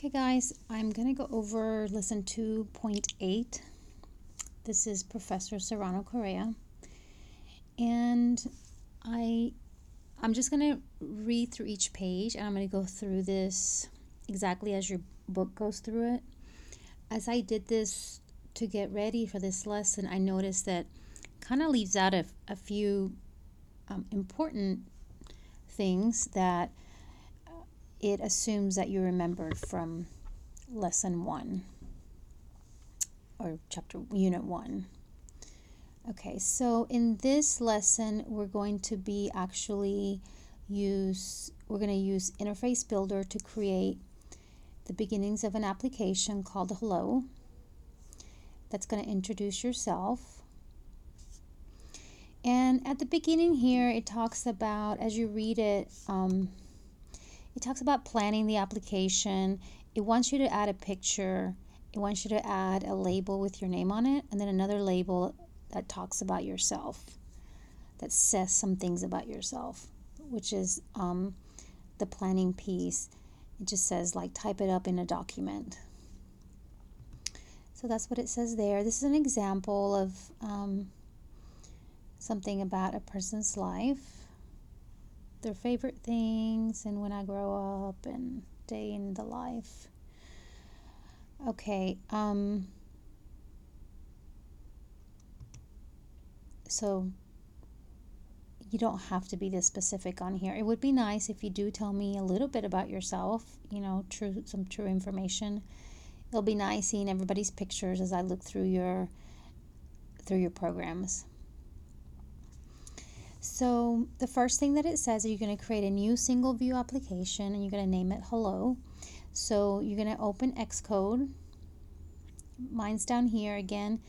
Okay guys, I'm going to go over lesson 2.8. This is Professor Serrano-Correa. And I'm just going to read through each page, and I'm going to go through this exactly as your book goes through it. As I did this to get ready for this lesson, I noticed that kind of leaves out a few important things that it assumes that you remembered from lesson 1 or unit 1. Okay, so in this lesson we're going to use Interface Builder to create the beginnings of an application called Hello. That's going to introduce yourself. And at the beginning here, it talks about, as you read it, it talks about planning the application. It wants you to add a picture. It wants you to add a label with your name on it, and then another label that talks about yourself, that says some things about yourself, which is the planning piece. It just says, like, type it up in a document. So that's what it says there. This is an example of something about a person's life, their favorite things, and when I grow up, and day in the life. Okay, so you don't have to be this specific on here. It would be nice if you do tell me a little bit about yourself, some true information. It'll be nice seeing everybody's pictures as I look through your programs. So the first thing that it says is you're going to create a new single view application, and you're going to name it Hello. So you're going to open Xcode. Mine's down here. Again,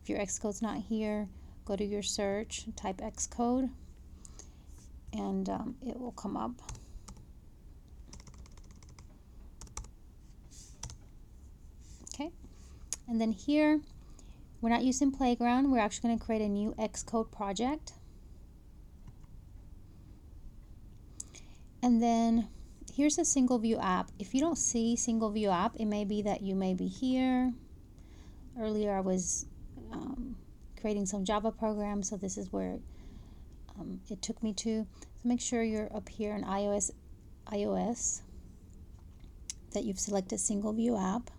if your Xcode's not here, go to your search, type Xcode, and it will come up. Okay, and then here, we're not using Playground. We're actually going to create a new Xcode project. And then here's a single view app. If you don't see single view app, it may be that you may be here. Earlier I was creating some Java programs, so this is where it took me to. So make sure you're up here in iOS, that you've selected single view app.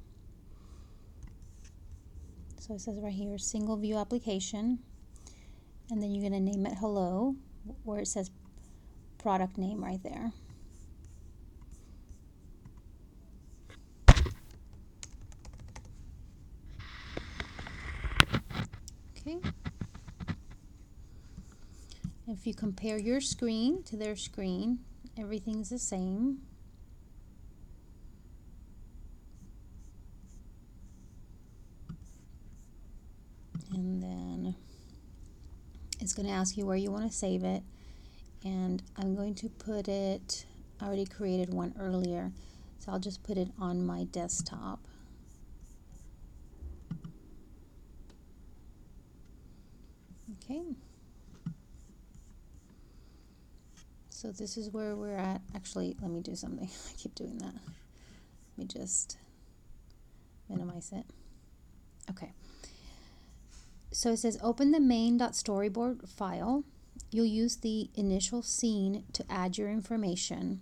So it says right here, single view application. And then you're going to name it Hello, where it says product name right there. Okay. If you compare your screen to their screen, everything's the same. And then it's going to ask you where you want to save it. And I'm going to put it, I already created one earlier, so I'll just put it on my desktop. Okay. So this is where we're at. Actually, let me do something. I keep doing that. Let me just minimize it. Okay. So it says open the main.storyboard file. You'll use the initial scene to add your information.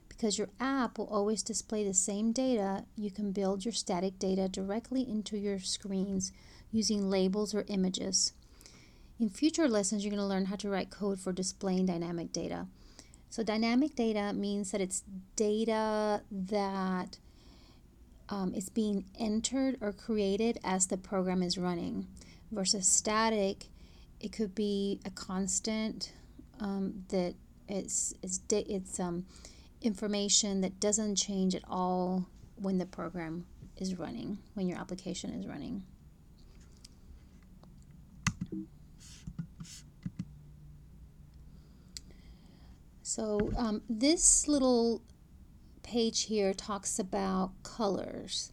Because your app will always display the same data, you can build your static data directly into your screens using labels or images. In future lessons, you're going to learn how to write code for displaying dynamic data. So dynamic data means that it's data that is being entered or created as the program is running. Versus static, it could be a constant that it's information that doesn't change at all when the program is running, when your application is running. So this little page here talks about colors.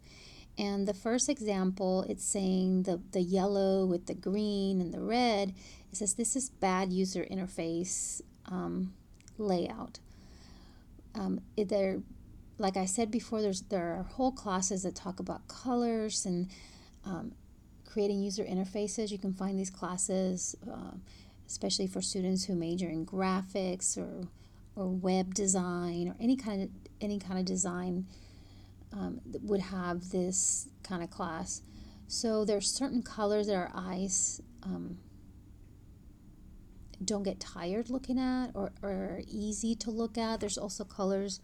And the first example, it's saying the yellow with the green and the red. It says this is bad user interface layout. like I said before, there are whole classes that talk about colors and creating user interfaces. You can find these classes, especially for students who major in graphics or web design or any kind of design that would have this kind of class. So there's certain colors that our eyes don't get tired looking at or are easy to look at. There's also colors,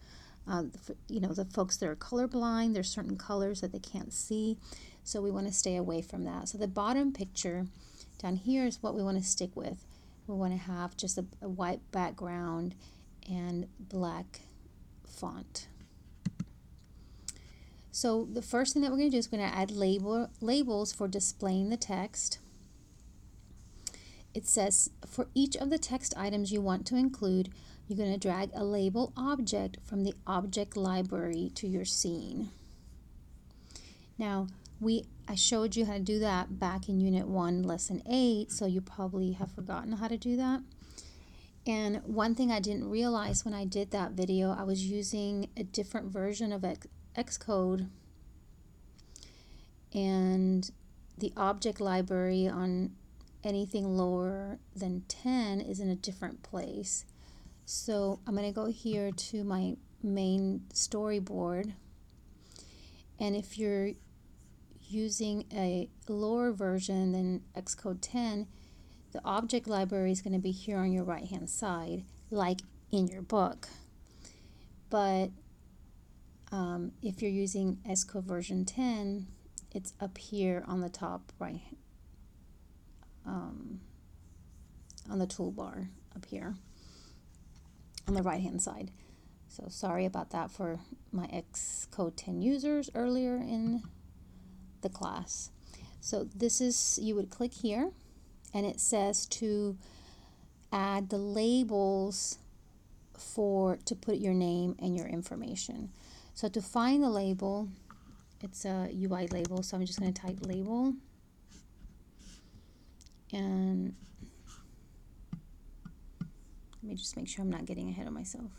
the folks that are colorblind, there's certain colors that they can't see. So we want to stay away from that. So the bottom picture down here is what we want to stick with. We want to have just a white background and black font. So the first thing that we're going to do is we're going to add labels for displaying the text. It says for each of the text items you want to include, you're going to drag a label object from the object library to your scene. Now, I showed you how to do that back in Unit 1, Lesson 8, so you probably have forgotten how to do that. And one thing I didn't realize when I did that video, I was using a different version of Xcode, and the object library on anything lower than 10 is in a different place. So I'm going to go here to my main storyboard, and if you're using a lower version than Xcode 10, the object library is going to be here on your right hand side, like in your book. But if you're using Xcode version 10, it's up here on the top right, on the toolbar up here on the right hand side. So sorry about that for my Xcode 10 users earlier in the class. So this is, you would click here and it says to add the labels to put your name and your information. So to find the label, it's a UI label, so I'm just going to type label, and let me just make sure I'm not getting ahead of myself.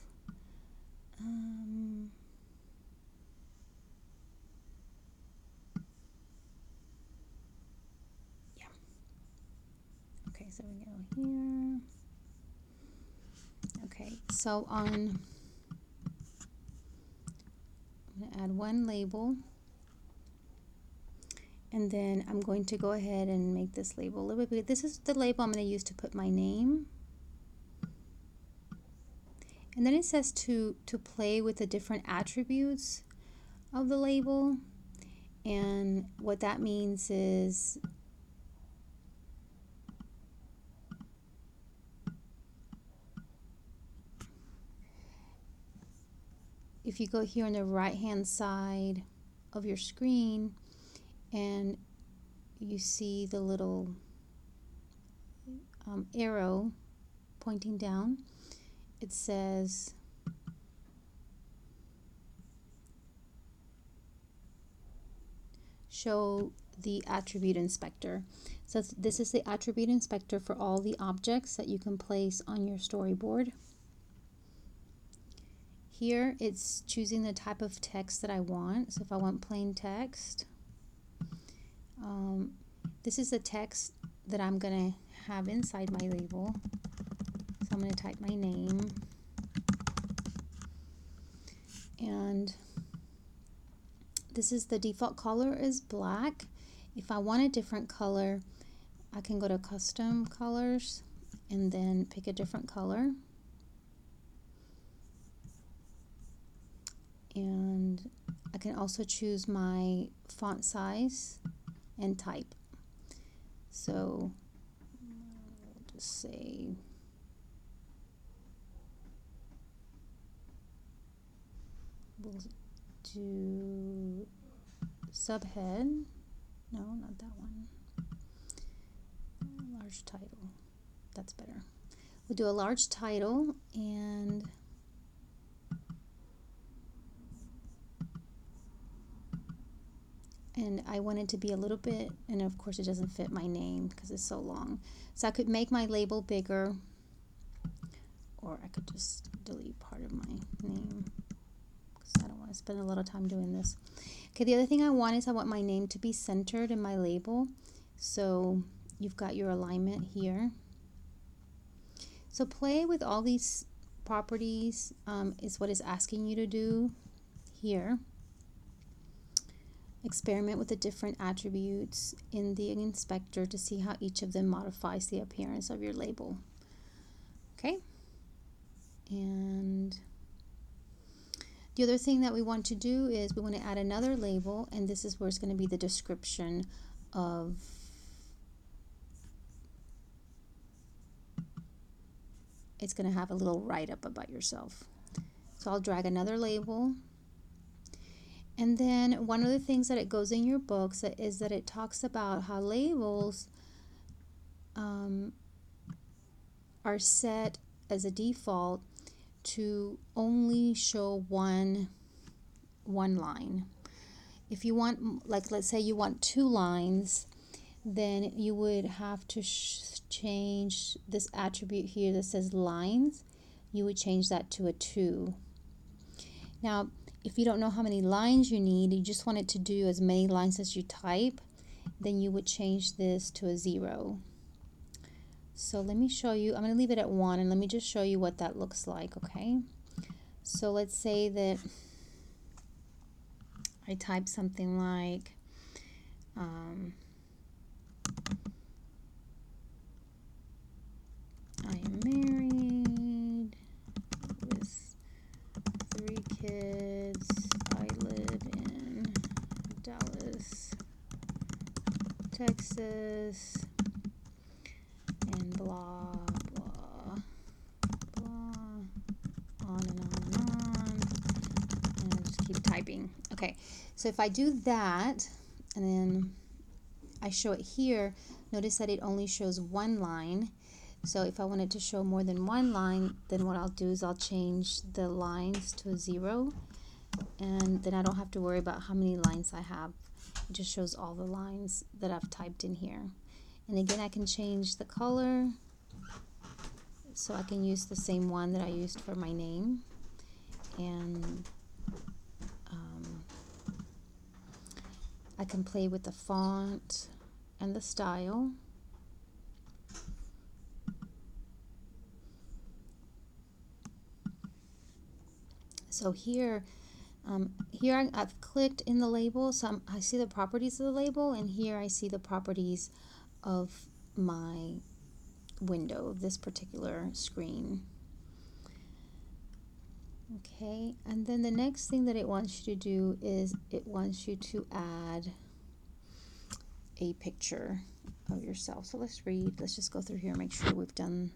Yeah. Okay, so we go here. Okay, so I'm going to add one label, and then I'm going to go ahead and make this label a little bit bigger. This is the label I'm going to use to put my name. And then it says to play with the different attributes of the label. And what that means is if you go here on the right hand side of your screen and you see the little arrow pointing down, it says show the attribute inspector. So this is the attribute inspector for all the objects that you can place on your storyboard. Here it's choosing the type of text that I want. So if I want plain text, this is the text that I'm going to have inside my label. So I'm going to type my name, and this is the default color is black. If I want a different color, I can go to custom colors and then pick a different color. And I can also choose my font size and type. So we'll just say we'll do subhead. No, not that one. Large title. That's better. We'll do a large title, and I want it to be a little bit, and of course it doesn't fit my name because it's so long. So I could make my label bigger, or I could just delete part of my name because I don't want to spent a lot of time doing this. Okay, the other thing I want is I want my name to be centered in my label. So you've got your alignment here. So play with all these properties is what it's asking you to do here. Experiment with the different attributes in the inspector to see how each of them modifies the appearance of your label. Okay? And the other thing that we want to do is we want to add another label, and this is where it's going to be the description of it's going to have a little write-up about yourself. So I'll drag another label. And then one of the things that it goes in your books is that it talks about how labels are set as a default to only show one line. If you want, like let's say you want 2 lines, then you would have to change this attribute here that says lines. You would change that to a 2. Now, if you don't know how many lines you need, you just want it to do as many lines as you type, then you would change this to a 0. So let me show you. I'm going to leave it at 1, and let me just show you what that looks like, okay? So let's say that I type something like I am married with 3 kids. I live in Dallas, Texas, and blah, blah, blah, on and on and on. And I'll just keep typing. Okay, so if I do that, and then I show it here, notice that it only shows 1 line. So if I wanted to show more than 1 line, then what I'll do is I'll change the lines to a 0, and then I don't have to worry about how many lines I have. It just shows all the lines that I've typed in here. And again, I can change the color, so I can use the same one that I used for my name. And I can play with the font and the style. So here, I've clicked in the label, so I see the properties of the label, and here I see the properties of my window, this particular screen. Okay, and then the next thing that it wants you to do is it wants you to add a picture of yourself. So let's just go through here and make sure we've done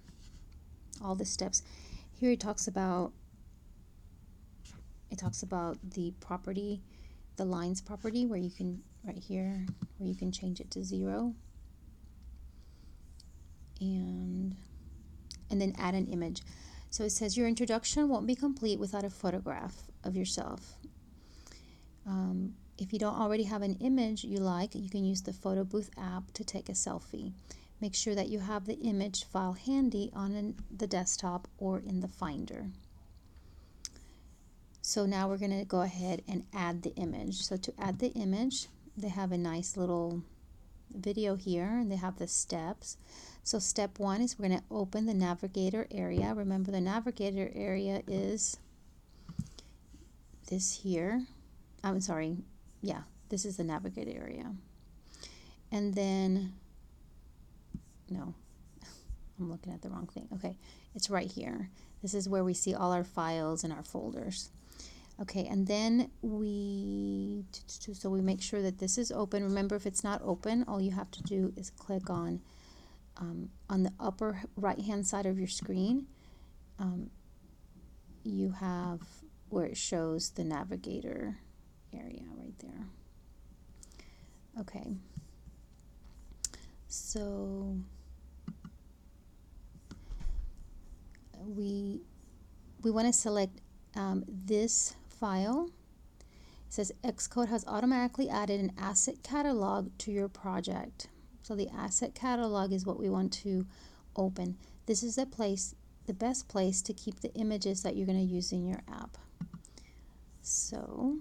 all the steps. Here it talks about the property, the lines property, where you can, right here, where you can change it to 0. And then add an image. So it says your introduction won't be complete without a photograph of yourself. If you don't already have an image you like, you can use the photo booth app to take a selfie. Make sure that you have the image file handy on the desktop or in the Finder. So now we're going to go ahead and add the image. So to add the image, they have a nice little video here, and they have the steps. So step 1 is we're going to open the navigator area. Remember, the navigator area is this here. I'm sorry. Yeah, this is the navigator area. And then, no, I'm looking at the wrong thing. Okay, it's right here. This is where we see all our files and our folders. Okay, and then we make sure that this is open. Remember, if it's not open, all you have to do is click on the upper right-hand side of your screen. You have where it shows the navigator area right there. Okay, so we want to select this file. It says Xcode has automatically added an asset catalog to your project. So the asset catalog is what we want to open. This is the best place to keep the images that you're going to use in your app. So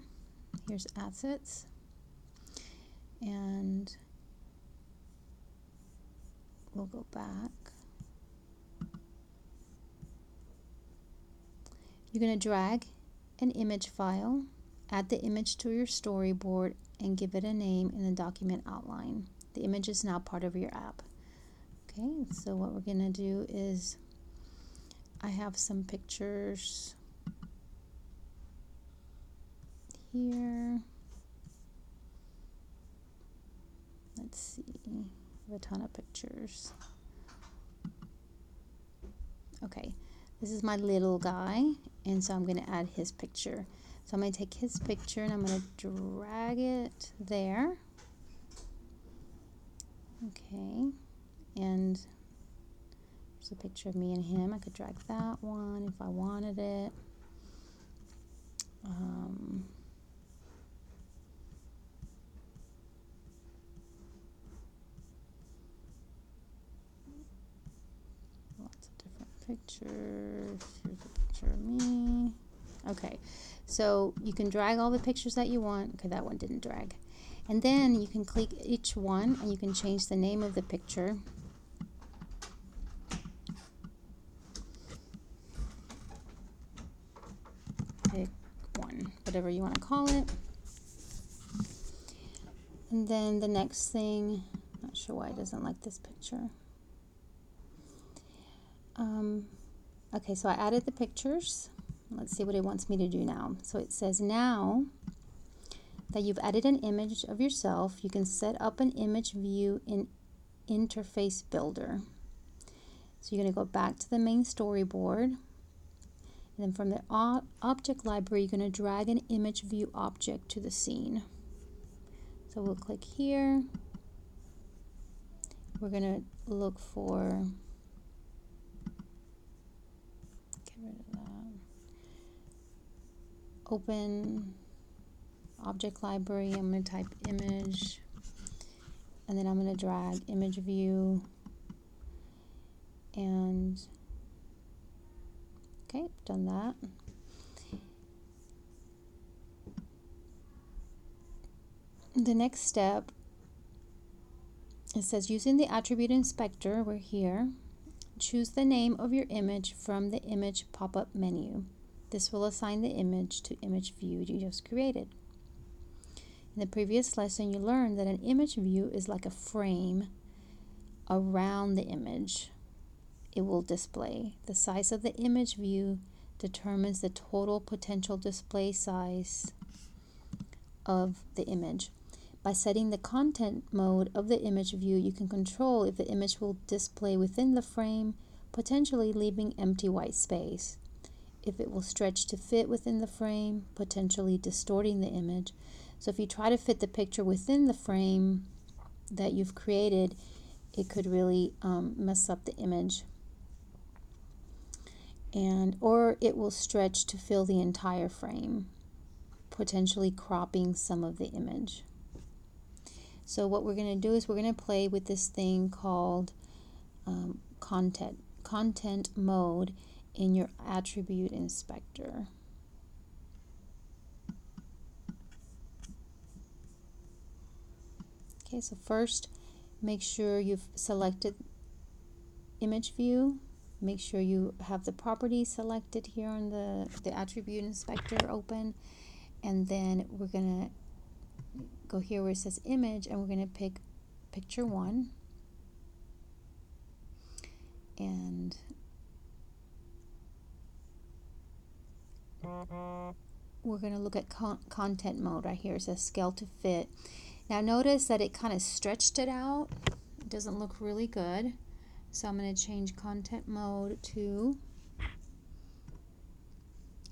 here's assets, and we'll go back. You're going to drag an image file, add the image to your storyboard, and give it a name in the document outline. The image is now part of your app. Okay, so what we're going to do is, I have some pictures here. Let's see, I have a ton of pictures. Okay, this is my little guy, and so I'm going to add his picture. So I'm going to take his picture and I'm going to drag it there. Okay, and there's a picture of me and him. I could drag that one if I wanted it. Lots of different pictures. Here's a picture of me. Okay, so you can drag all the pictures that you want. Okay, that one didn't drag. And then you can click each one and you can change the name of the picture. Pick one, whatever you want to call it. And then the next thing, not sure why it doesn't like this picture. Okay, so I added the pictures. Let's see what it wants me to do now. So it says, now that you've added an image of yourself, you can set up an image view in Interface Builder. So you're going to go back to the main storyboard, and then from the object library, you're going to drag an image view object to the scene. So we'll click here. We're going to look for, get rid of that, open object library. I'm going to type image, and then I'm going to drag image view, and okay, done that. The next step, it says using the attribute inspector, we're here, choose the name of your image from the image pop-up menu. This will assign the image to image view you just created. In the previous lesson, you learned that an image view is like a frame around the image it will display. The size of the image view determines the total potential display size of the image. By setting the content mode of the image view, you can control if the image will display within the frame, potentially leaving empty white space. If it will stretch to fit within the frame, potentially distorting the image. So if you try to fit the picture within the frame that you've created, it could really mess up the image. Or it will stretch to fill the entire frame, potentially cropping some of the image. So what we're going to do is we're going to play with this thing called content mode in your attribute inspector. Okay, so first make sure you've selected image view. Make sure you have the properties selected here on the attribute inspector open, and then we're going to go here where it says image, and we're going to pick picture 1, and we're going to look at content mode right here. It says scale to fit. Now notice that it kind of stretched it out. It doesn't look really good. So I'm going to change content mode to,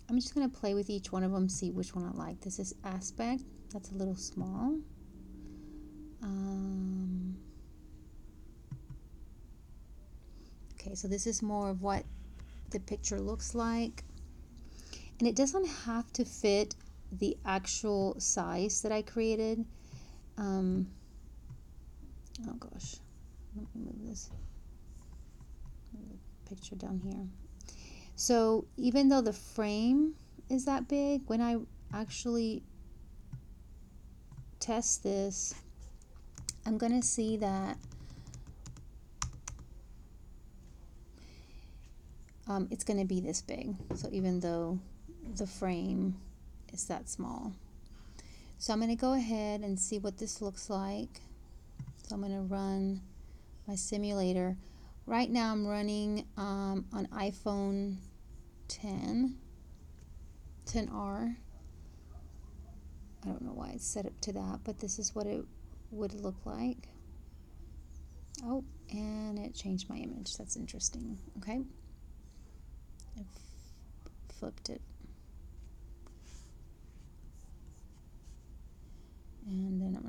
I'm just going to play with each one of them, see which one I like. This is aspect. That's a little small. Okay, so this is more of what the picture looks like. And it doesn't have to fit the actual size that I created. Oh gosh, let me move this. Move the picture down here. So even though the frame is that big, when I actually test this, I'm going to see that it's going to be this big. So even though the frame is that small. So I'm going to go ahead and see what this looks like. So I'm going to run my simulator. Right now I'm running on iPhone 10R. I don't know why it's set up to that, but this is what it would look like. Oh, and it changed my image. That's interesting. Okay. I flipped it. And then I'm